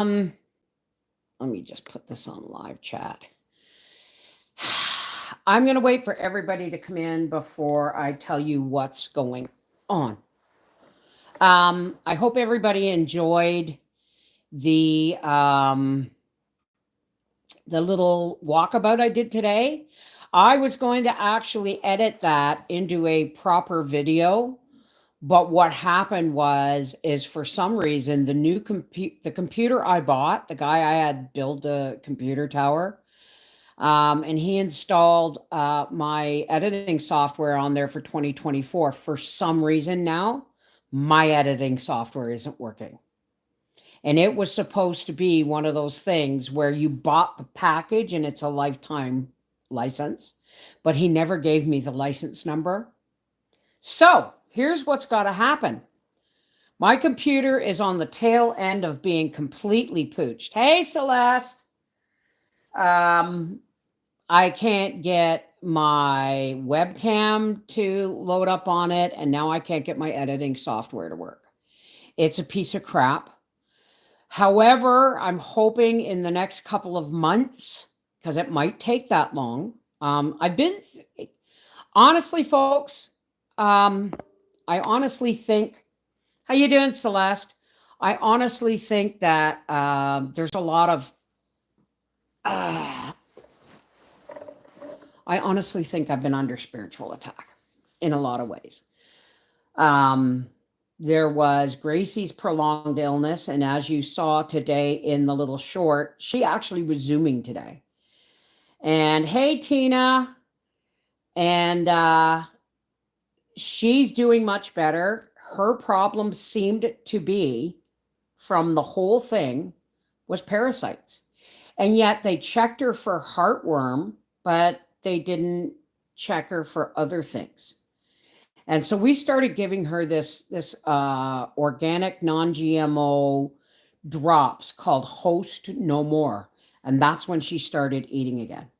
Let me just put this on live chat. I'm going to wait for everybody to come in before I tell you what's going on. I hope everybody enjoyed the um, the little walkabout I did today. I was going to actually edit that into a proper video, but what happened is for some reason the computer I bought, the guy I had build a computer tower, and he installed my editing software on there for 2024. For some reason now, my editing software isn't working. And it was supposed to be one of those things where you bought the package and it's a lifetime license, but he never gave me the license number. So here's what's got to happen. My computer is on the tail end of being completely pooched. Hey, Celeste. I can't get my webcam to load up on it, and now I can't get my editing software to work. It's a piece of crap. However, I'm hoping in the next couple of months, because it might take that long. Honestly, folks, I honestly think, how you doing, Celeste? I honestly think that there's a lot of, I honestly think I've been under spiritual attack in a lot of ways. There was Gracie's prolonged illness, and as you saw today in the little short, she actually was Zooming today. And hey, Tina. And she's doing much better. Her problem seemed to be, from the whole thing, was parasites. And yet they checked her for heartworm, but they didn't check her for other things. And so we started giving her this organic non-GMO drops called Host No More. And that's when she started eating again.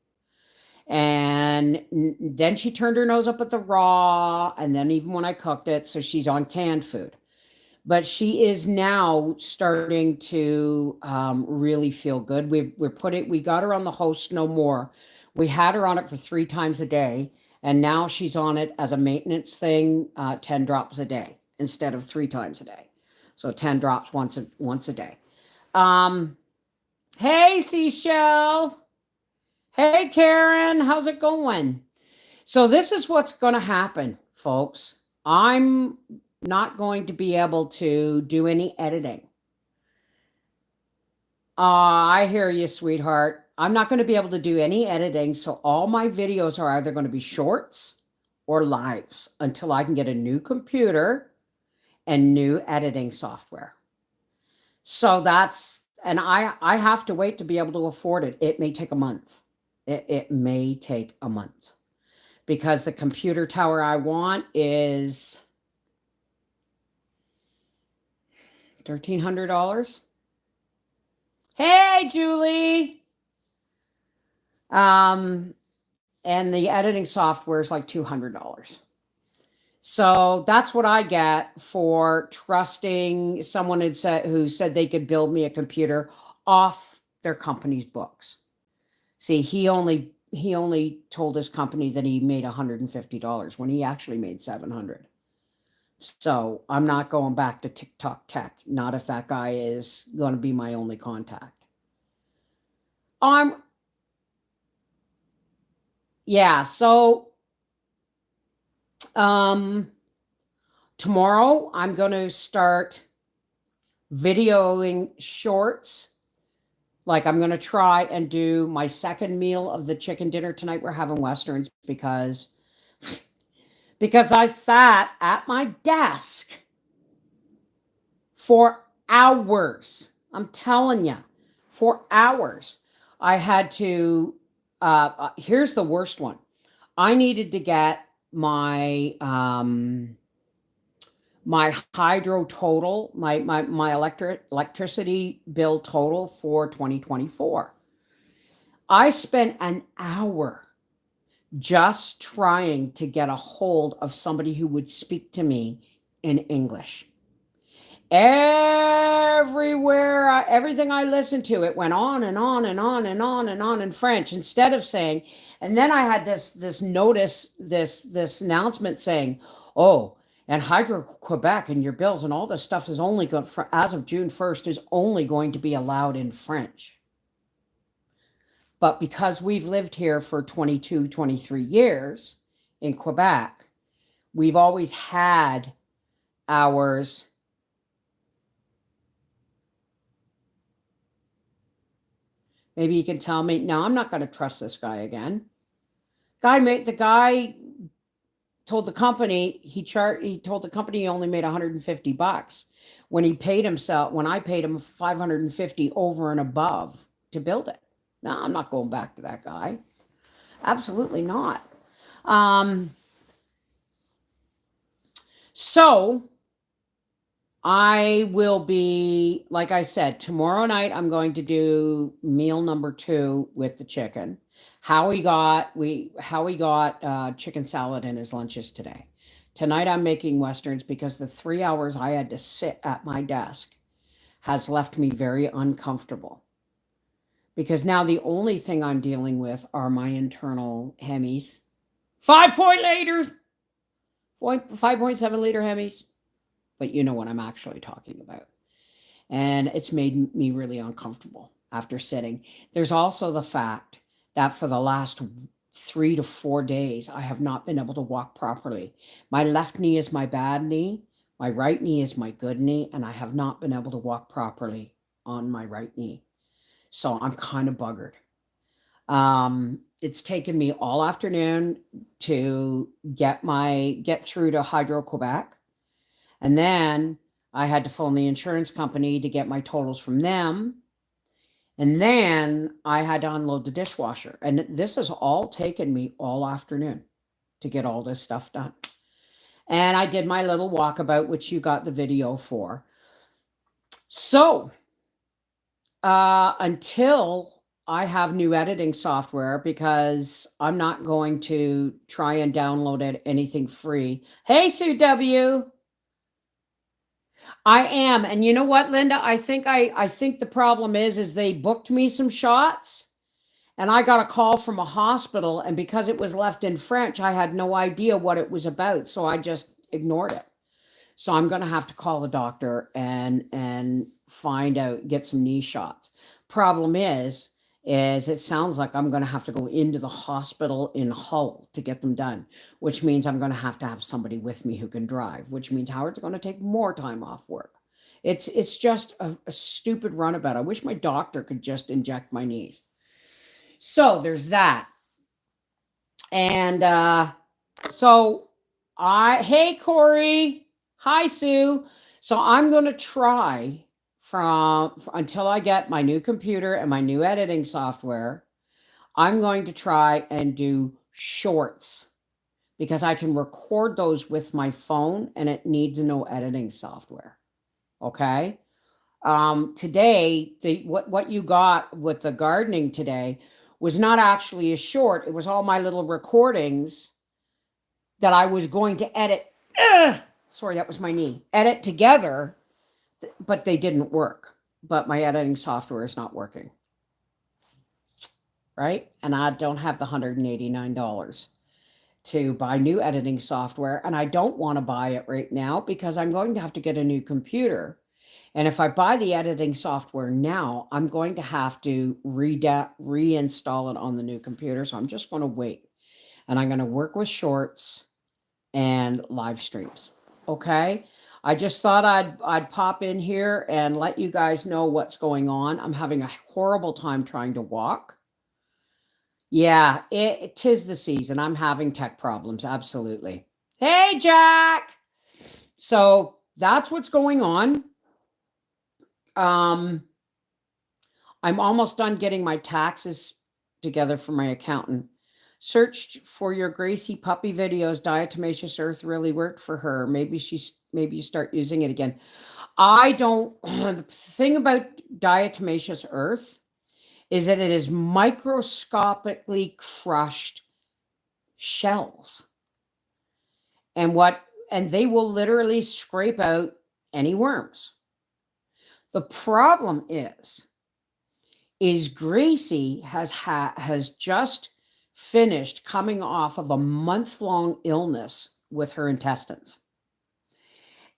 And then she turned her nose up at the raw, and then even when I cooked it, so she's on canned food. But she is now starting to really feel good. We got her on the Host No More. We had her on it for 3 times a day. And now she's on it as a maintenance thing, 10 drops a day instead of 3 times a day. So 10 drops once a day. Hey, Seashell. Hey, Karen. How's it going? So this is what's going to happen, folks. I'm not going to be able to do any editing. I hear you, sweetheart. I'm not going to be able to do any editing, so all my videos are either going to be shorts or lives until I can get a new computer and new editing software. So and I have to wait to be able to afford it. It may take a month. It may take a month because the computer tower I want is $1,300. Hey, Julie. And the editing software is like $200. So that's what I get for trusting someone who said they could build me a computer off their company's books. See, he only told his company that he made $150 when he actually made $700. So I'm not going back to TikTok Tech, not if that guy is going to be my only contact. Yeah, so tomorrow I'm going to start videoing shorts. Like I'm going to try and do my second meal of the chicken dinner tonight. We're having Westerns because I sat at my desk for hours. I'm telling you, for hours. I had to, here's the worst one. I needed to get my my hydro total, my electricity bill total for 2024. I spent an hour just trying to get a hold of somebody who would speak to me in English. everywhere, everything I listened to, it went on and on and on and on and on in French instead of saying, and then I had this notice, this announcement saying, oh, and Hydro Quebec and your bills and all this stuff is only going for, as of June 1st is only going to be allowed in French. But because we've lived here for 22, 23 years in Quebec, we've always had ours. Maybe you can tell me, no, I'm not going to trust this guy again. The guy told the company he told the company he only made $150 when he paid himself, when I paid him $550 over and above to build it. No, I'm not going back to that guy. Absolutely not. So I will be, like I said, tomorrow night I'm going to do meal number 2 with the chicken. Howie got chicken salad in his lunches today. Tonight I'm making Westerns because the 3 hours I had to sit at my desk has left me very uncomfortable. Because now the only thing I'm dealing with are my internal Hemis. 5.7 liter Hemis. But you know what I'm actually talking about. And it's made me really uncomfortable after sitting. There's also the fact that for the last 3 to 4 days, I have not been able to walk properly. My left knee is my bad knee. My right knee is my good knee. And I have not been able to walk properly on my right knee. So I'm kind of buggered. It's taken me all afternoon to get through to Hydro Quebec. And then I had to phone the insurance company to get my totals from them. And then I had to unload the dishwasher. And this has all taken me all afternoon to get all this stuff done. And I did my little walkabout, which you got the video for. So until I have new editing software, because I'm not going to try and download anything free. Hey, Sue W. I am. And you know what, Linda? I think the problem is they booked me some shots and I got a call from a hospital, and because it was left in French, I had no idea what it was about. So I just ignored it. So I'm going to have to call the doctor and find out, get some knee shots. Problem is it sounds like I'm going to have to go into the hospital in Hull to get them done, which means I'm going to have somebody with me who can drive, which means Howard's going to take more time off work. It's just a stupid runabout. I wish my doctor could just inject my knees. So there's that. And hey, Corey. Hi, Sue. So I'm going to try until I get my new computer and my new editing software. I'm going to try and do shorts because I can record those with my phone and it needs no editing software. Okay. Today, what you got with the gardening today was not actually a short. It was all my little recordings that I was going to edit. Sorry, that was my knee. Edit together, but they didn't work. But my editing software is not working. Right? And I don't have the $189 to buy new editing software. And I don't want to buy it right now because I'm going to have to get a new computer. And if I buy the editing software now, I'm going to have to reinstall it on the new computer. So I'm just going to wait. And I'm going to work with shorts and live streams. Okay. I just thought I'd pop in here and let you guys know what's going on. I'm having a horrible time trying to walk. Yeah, tis the season. I'm having tech problems. Absolutely. Hey, Jack. So that's what's going on. I'm almost done getting my taxes together for my accountant. Searched for your Gracie puppy videos. Diatomaceous earth really worked for her. Maybe you start using it again. I don't. The thing about diatomaceous earth is that it is microscopically crushed shells, and they will literally scrape out any worms. The problem is Gracie has just finished coming off of a month-long illness with her intestines.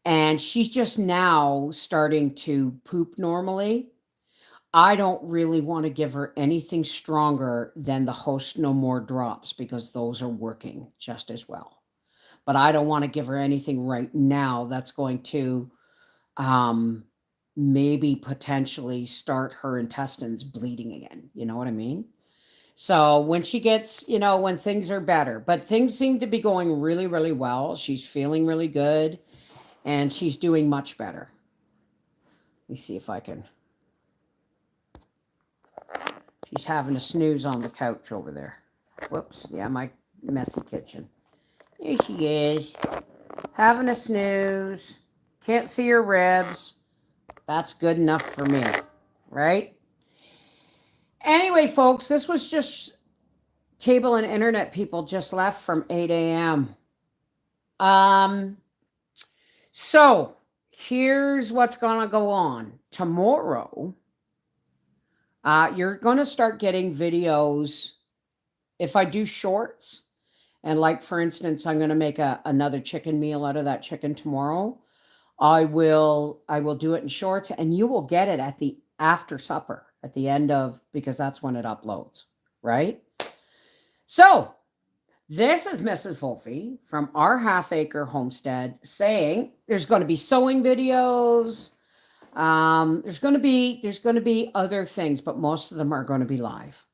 And she's just now starting to poop normally. I don't really want to give her anything stronger than the Host No More drops because those are working just as well. But I don't want to give her anything right now that's going to maybe potentially start her intestines bleeding again. You know what I mean? So when she gets, when things are better, but things seem to be going really, really well. She's feeling really good and she's doing much better. Let me see if I can. She's having a snooze on the couch over there. Whoops. Yeah, my messy kitchen. There she is. Having a snooze. Can't see her ribs. That's good enough for me. Right? Anyway, folks, this was just cable and internet people just left from 8 a.m. So here's what's going to go on. Tomorrow, you're going to start getting videos. If I do shorts, and like, for instance, I'm going to make another chicken meal out of that chicken tomorrow. I will do it in shorts, and you will get it at the after supper at the end of, because that's when it uploads, right? So this is Mrs. Wolfie from our half-acre homestead saying there's going to be sewing videos. There's going to be other things, but most of them are going to be live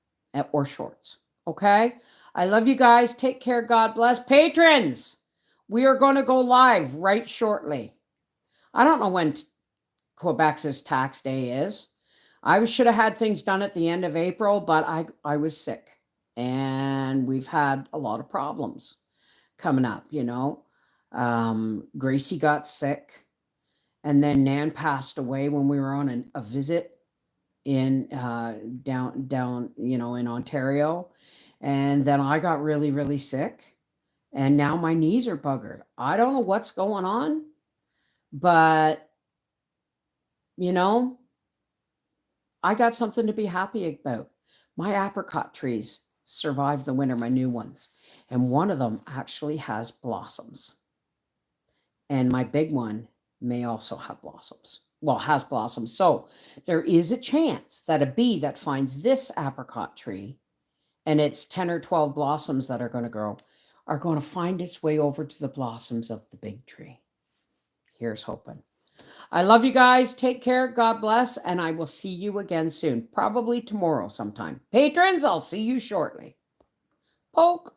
or shorts. Okay. I love you guys. Take care. God bless. Patrons, we are going to go live right shortly. I don't know when Quebec's tax day is. I should have had things done at the end of April, but I was sick and we've had a lot of problems coming up, Gracie got sick and then Nan passed away when we were on a visit in down in Ontario. And then I got really, really sick and now my knees are buggered. I don't know what's going on, but I got something to be happy about. My apricot trees survived the winter, my new ones. And one of them actually has blossoms. And my big one may also have blossoms. Well, has blossoms. So there is a chance that a bee that finds this apricot tree and its 10 or 12 blossoms that are going to grow are going to find its way over to the blossoms of the big tree. Here's hoping. I love you guys. Take care. God bless. And I will see you again soon. Probably tomorrow sometime. Patrons, I'll see you shortly. Poke.